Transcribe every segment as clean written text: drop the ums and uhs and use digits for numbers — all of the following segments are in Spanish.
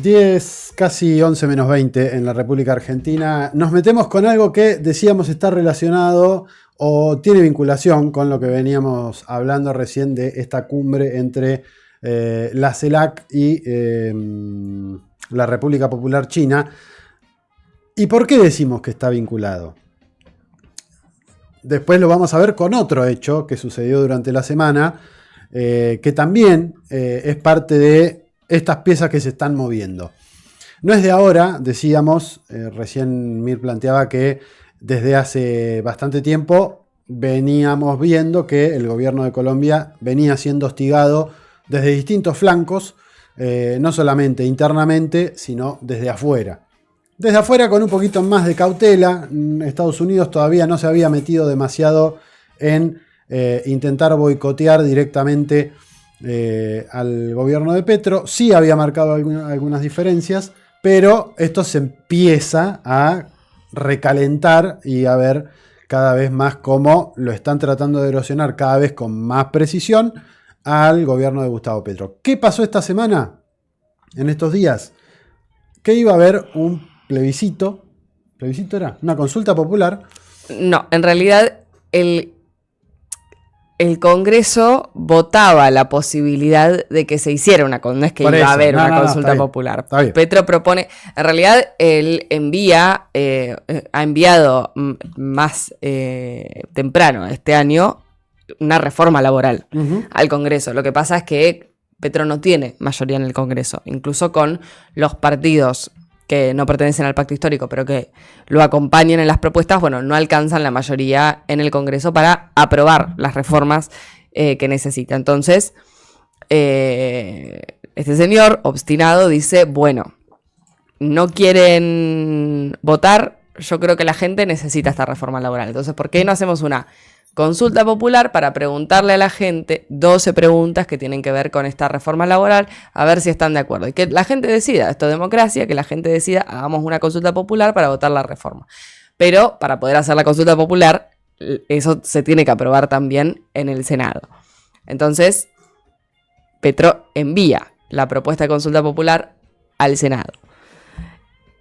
10, casi 11 menos 20 en la República Argentina. Nos metemos con algo que decíamos estar relacionado o tiene vinculación con lo que veníamos hablando recién de esta cumbre entre la CELAC y la República Popular China. ¿Y por qué decimos que está vinculado? Después lo vamos a ver con otro hecho que sucedió durante la semana, que también es parte de estas piezas que se están moviendo. No es de ahora, decíamos, recién Mir planteaba que desde hace bastante tiempo veníamos viendo que el gobierno de Colombia venía siendo hostigado desde distintos flancos, no solamente internamente, sino desde afuera. Desde afuera con un poquito más de cautela. Estados Unidos todavía no se había metido demasiado en intentar boicotear directamente al gobierno de Petro. Sí había marcado algunas diferencias, pero esto se empieza a recalentar y a ver cada vez más cómo lo están tratando de erosionar cada vez con más precisión al gobierno de Gustavo Petro. ¿Qué pasó esta semana? En estos días, que iba a haber un plebiscito. ¿Plebiscito era? Una consulta popular. No, en realidad el Congreso votaba la posibilidad de que se hiciera una consulta. No es que iba a haber una consulta popular. Petro propone, en realidad él ha enviado más temprano este año una reforma laboral al Congreso. Lo que pasa es que Petro no tiene mayoría en el Congreso, incluso con los partidos que no pertenecen al pacto histórico, pero que lo acompañan en las propuestas, bueno, no alcanzan la mayoría en el Congreso para aprobar las reformas que necesita. Entonces, este señor obstinado dice, bueno, no quieren votar, yo creo que la gente necesita esta reforma laboral. Entonces, ¿por qué no hacemos una consulta popular para preguntarle a la gente 12 preguntas que tienen que ver con esta reforma laboral, a ver si están de acuerdo? Y que la gente decida, esto es democracia, que la gente decida, hagamos una consulta popular para votar la reforma. Pero para poder hacer la consulta popular, eso se tiene que aprobar también en el Senado. Entonces, Petro envía la propuesta de consulta popular al Senado.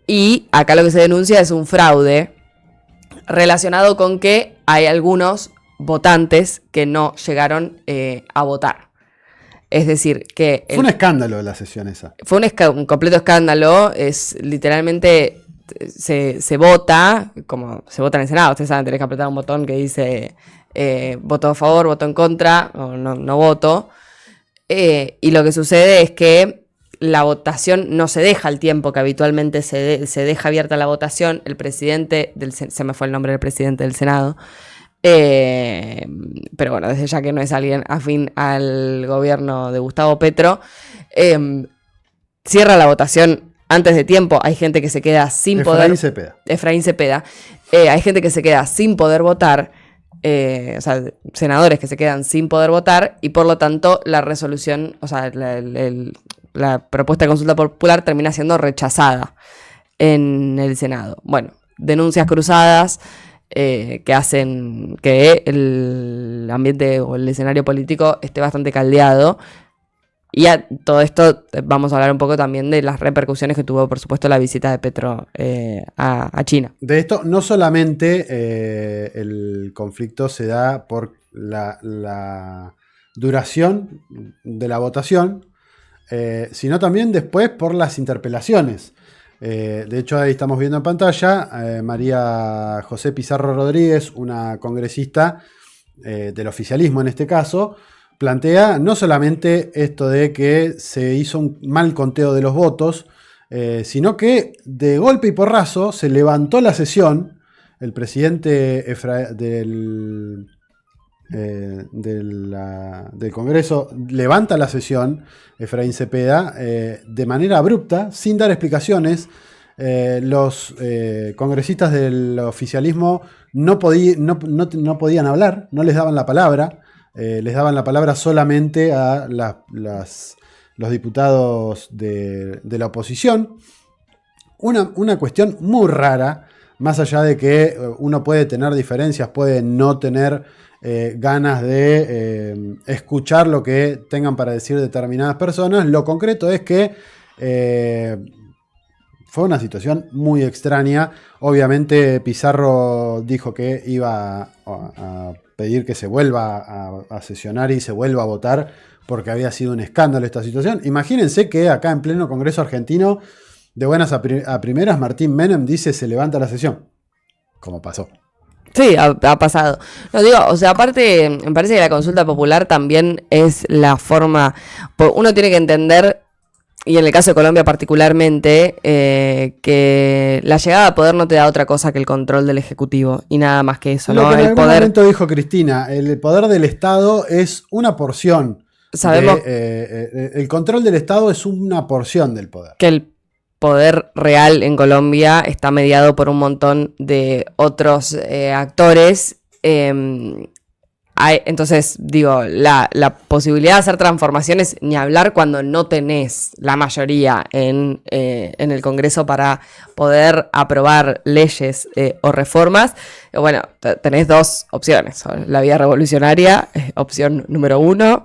Y acá lo que se denuncia es un fraude relacionado con que hay algunos votantes que no llegaron a votar. Es decir, que... Fue un escándalo la sesión esa. Fue un completo escándalo. Es literalmente... Se vota, como se vota en el Senado. Ustedes saben, tenés que apretar un botón que dice voto a favor, voto en contra, o no voto. Y lo que sucede es que la votación no se deja el tiempo que habitualmente se deja abierta la votación. El presidente se me fue el nombre del presidente del Senado. Pero bueno, desde ya que no es alguien afín al gobierno de Gustavo Petro, cierra la votación antes de tiempo. Hay gente que se queda sin poder. Efraín Cepeda. Hay gente que se queda sin poder votar. O sea, senadores que se quedan sin poder votar, y por lo tanto la resolución, o sea, la propuesta de consulta popular termina siendo rechazada en el Senado. Bueno, denuncias cruzadas que hacen que el ambiente o el escenario político esté bastante caldeado. Y a todo esto vamos a hablar un poco también de las repercusiones que tuvo, por supuesto, la visita de Petro a China. De esto no solamente el conflicto se da por la duración de la votación, sino también después por las interpelaciones. De hecho, ahí estamos viendo en pantalla María José Pizarro Rodríguez, una congresista del oficialismo en este caso, plantea no solamente esto de que se hizo un mal conteo de los votos, sino que de golpe y porrazo se levantó la sesión. El presidente del Congreso levanta la sesión, Efraín Cepeda, de manera abrupta, sin dar explicaciones. Los congresistas del oficialismo no podían hablar, no les daban la palabra. Les daban la palabra solamente a los diputados de la oposición. Una cuestión muy rara, más allá de que uno puede tener diferencias, puede no tener ganas de escuchar lo que tengan para decir determinadas personas. Lo concreto es que Fue una situación muy extraña. Obviamente Pizarro dijo que iba a pedir que se vuelva a sesionar y se vuelva a votar porque había sido un escándalo esta situación. Imagínense que acá en pleno Congreso argentino, de buenas a primeras, Martín Menem dice se levanta la sesión. Como pasó. Sí, ha pasado. No digo, o sea, aparte, me parece que la consulta popular también es la forma. Uno tiene que entender, y en el caso de Colombia particularmente, que la llegada a poder no te da otra cosa que el control del Ejecutivo y nada más que eso, Lo ¿no? que en El algún poder. momento dijo Cristina, el poder del Estado es una porción. Sabemos el control del Estado es una porción del poder. que el poder real en Colombia está mediado por un montón de otros actores. Entonces, digo, la posibilidad de hacer transformaciones, ni hablar cuando no tenés la mayoría en el Congreso para poder aprobar leyes o reformas. Bueno, tenés dos opciones. La vía revolucionaria, opción número 1.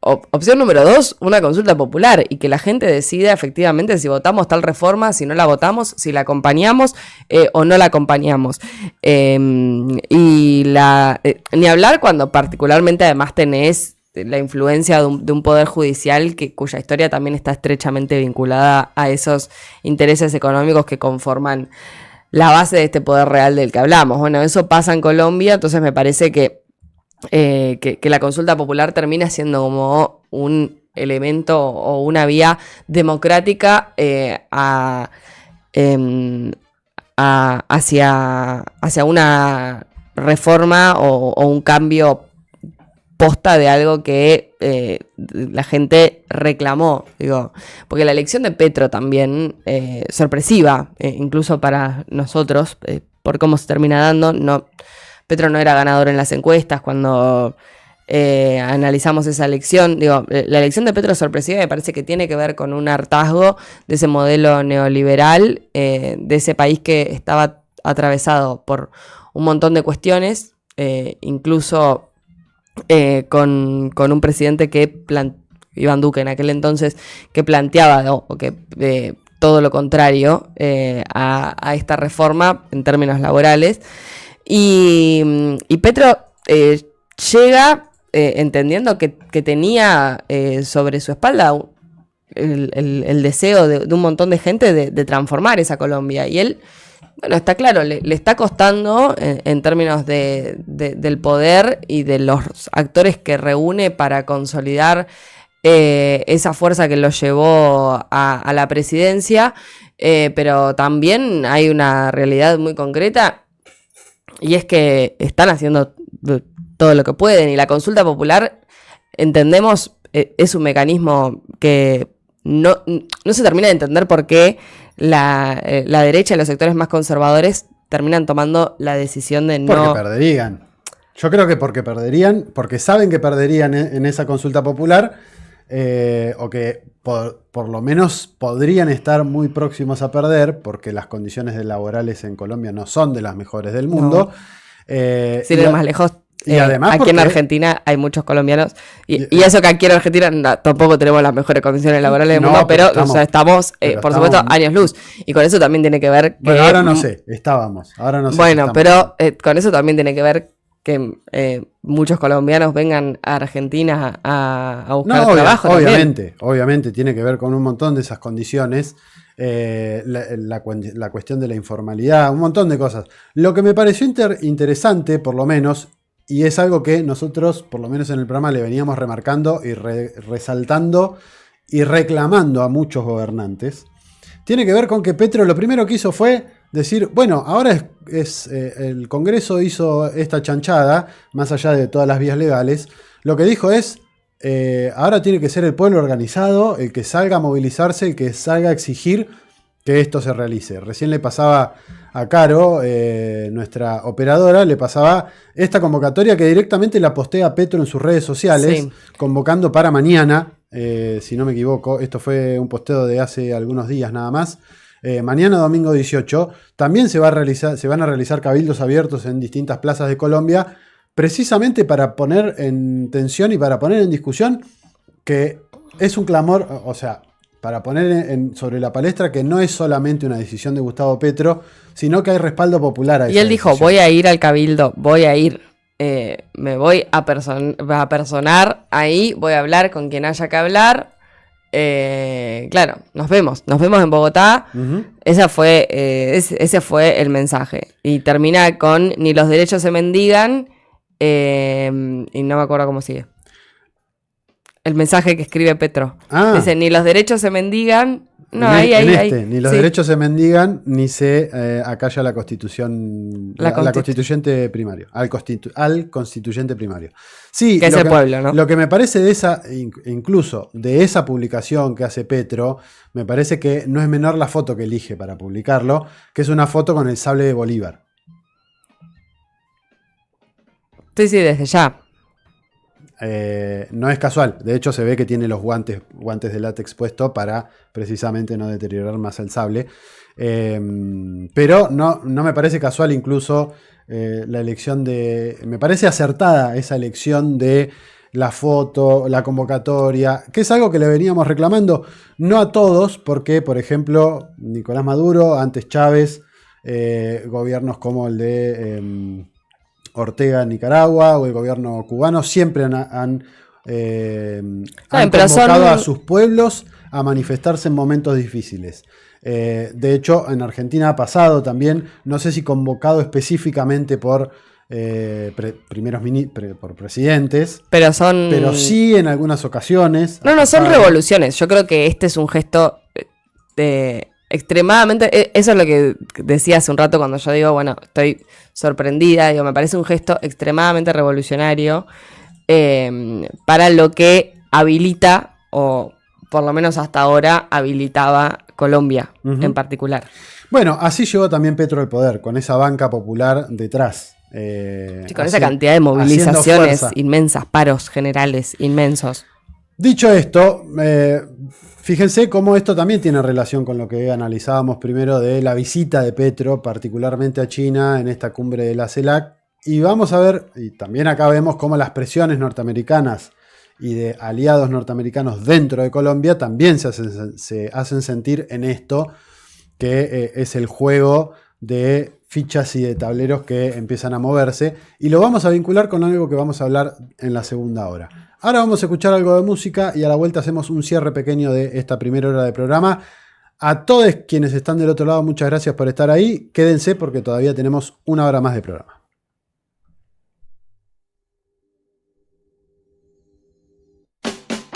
Opción número 2, una consulta popular y que la gente decida efectivamente si votamos tal reforma, si no la votamos, si la acompañamos o no la acompañamos. Ni hablar cuando particularmente además tenés la influencia de un poder judicial cuya historia también está estrechamente vinculada a esos intereses económicos que conforman la base de este poder real del que hablamos. Bueno, eso pasa en Colombia, entonces me parece que la consulta popular termina siendo como un elemento o una vía democrática hacia una reforma o un cambio posta de algo que la gente reclamó, digo, porque la elección de Petro también sorpresiva, incluso para nosotros, por cómo se termina dando. No, Petro no era ganador en las encuestas cuando analizamos esa elección. Digo, la elección de Petro es sorpresiva y me parece que tiene que ver con un hartazgo de ese modelo neoliberal, de ese país que estaba atravesado por un montón de cuestiones, incluso con un presidente Iván Duque en aquel entonces, que planteaba todo lo contrario a esta reforma en términos laborales. Y Petro llega entendiendo que tenía sobre su espalda el deseo de un montón de gente de transformar esa Colombia. Y él, bueno, está claro, le está costando en términos del poder y de los actores que reúne para consolidar esa fuerza que lo llevó a la presidencia, pero también hay una realidad muy concreta. Y es que están haciendo todo lo que pueden. Y la consulta popular, entendemos, es un mecanismo que no se termina de entender por qué la derecha y los sectores más conservadores terminan tomando la decisión de no... Porque perderían. Yo creo que porque perderían, porque saben que perderían en esa consulta popular, o que por lo menos podrían estar muy próximos a perder, porque las condiciones laborales en Colombia no son de las mejores del mundo. Sin ir más lejos, y además aquí en Argentina hay muchos colombianos, y eso que aquí en Argentina tampoco tenemos las mejores condiciones laborales del mundo, pero estamos por supuesto, años luz. Y con eso también tiene que ver que... Bueno, ahora no sé, ahora no sé. Bueno, pero con eso también tiene que ver que muchos colombianos vengan a Argentina a buscar trabajo. Obviamente, tiene que ver con un montón de esas condiciones, la cuestión de la informalidad, un montón de cosas. Lo que me pareció interesante, por lo menos, y es algo que nosotros, por lo menos en el programa, le veníamos remarcando y resaltando y reclamando a muchos gobernantes, tiene que ver con que Petro lo primero que hizo fue decir, bueno, ahora el Congreso hizo esta chanchada, más allá de todas las vías legales. Lo que dijo es, ahora tiene que ser el pueblo organizado, el que salga a movilizarse, el que salga a exigir que esto se realice. Recién le pasaba a Caro, nuestra operadora, le pasaba esta convocatoria que directamente la postea Petro en sus redes sociales, sí, convocando para mañana, si no me equivoco, esto fue un posteo de hace algunos días nada más. Mañana domingo 18 también se van a realizar cabildos abiertos en distintas plazas de Colombia, precisamente para poner en tensión y para poner en discusión que es un clamor, o sea, para poner sobre la palestra que no es solamente una decisión de Gustavo Petro, sino que hay respaldo popular a esa Y él dijo, decisión. voy a ir al Cabildo, voy a ir, me voy a personar ahí, voy a hablar con quien haya que hablar. Claro, nos vemos en Bogotá. Ujú. Ese fue el mensaje. Y termina con, ni los derechos se mendigan, y no me acuerdo cómo sigue. El mensaje que escribe Petro. Dice, ni los derechos se mendigan. No, ahí. Ni los Sí. derechos se mendigan, ni se acalla la constitución, la constituyente primario, al constituyente primario. Sí, Que es el pueblo, ¿no? Lo que me parece de esa, incluso de esa publicación que hace Petro, me parece que no es menor la foto que elige para publicarlo, que es una foto con el sable de Bolívar. Sí, desde ya. No es casual, de hecho se ve que tiene los guantes de látex puesto para precisamente no deteriorar más el sable, pero no me parece casual incluso la elección me parece acertada esa elección de la foto, la convocatoria, que es algo que le veníamos reclamando, no a todos, porque por ejemplo Nicolás Maduro, antes Chávez, gobiernos como el de Ortega en Nicaragua o el gobierno cubano siempre han convocado a sus pueblos a manifestarse en momentos difíciles. De hecho, en Argentina ha pasado también, no sé si convocado específicamente por por presidentes, pero sí en algunas ocasiones. No, son revoluciones. Yo creo que este es un gesto extremadamente, eso es lo que decía hace un rato cuando yo digo, bueno, estoy sorprendida, me parece un gesto extremadamente revolucionario para lo que habilita, o por lo menos hasta ahora habilitaba Colombia en particular. Bueno, así llegó también Petro al poder, con esa banca popular detrás. Con esa cantidad de movilizaciones inmensas, paros generales inmensos. Dicho esto, fíjense cómo esto también tiene relación con lo que analizábamos primero de la visita de Petro, particularmente a China, en esta cumbre de la CELAC. Y vamos a ver, y también acá vemos cómo las presiones norteamericanas y de aliados norteamericanos dentro de Colombia también se hacen sentir en esto, que es el juego de fichas y de tableros que empiezan a moverse. Y lo vamos a vincular con algo que vamos a hablar en la segunda hora. Ahora vamos a escuchar algo de música y a la vuelta hacemos un cierre pequeño de esta primera hora de programa. A todos quienes están del otro lado, muchas gracias por estar ahí. Quédense porque todavía tenemos una hora más de programa.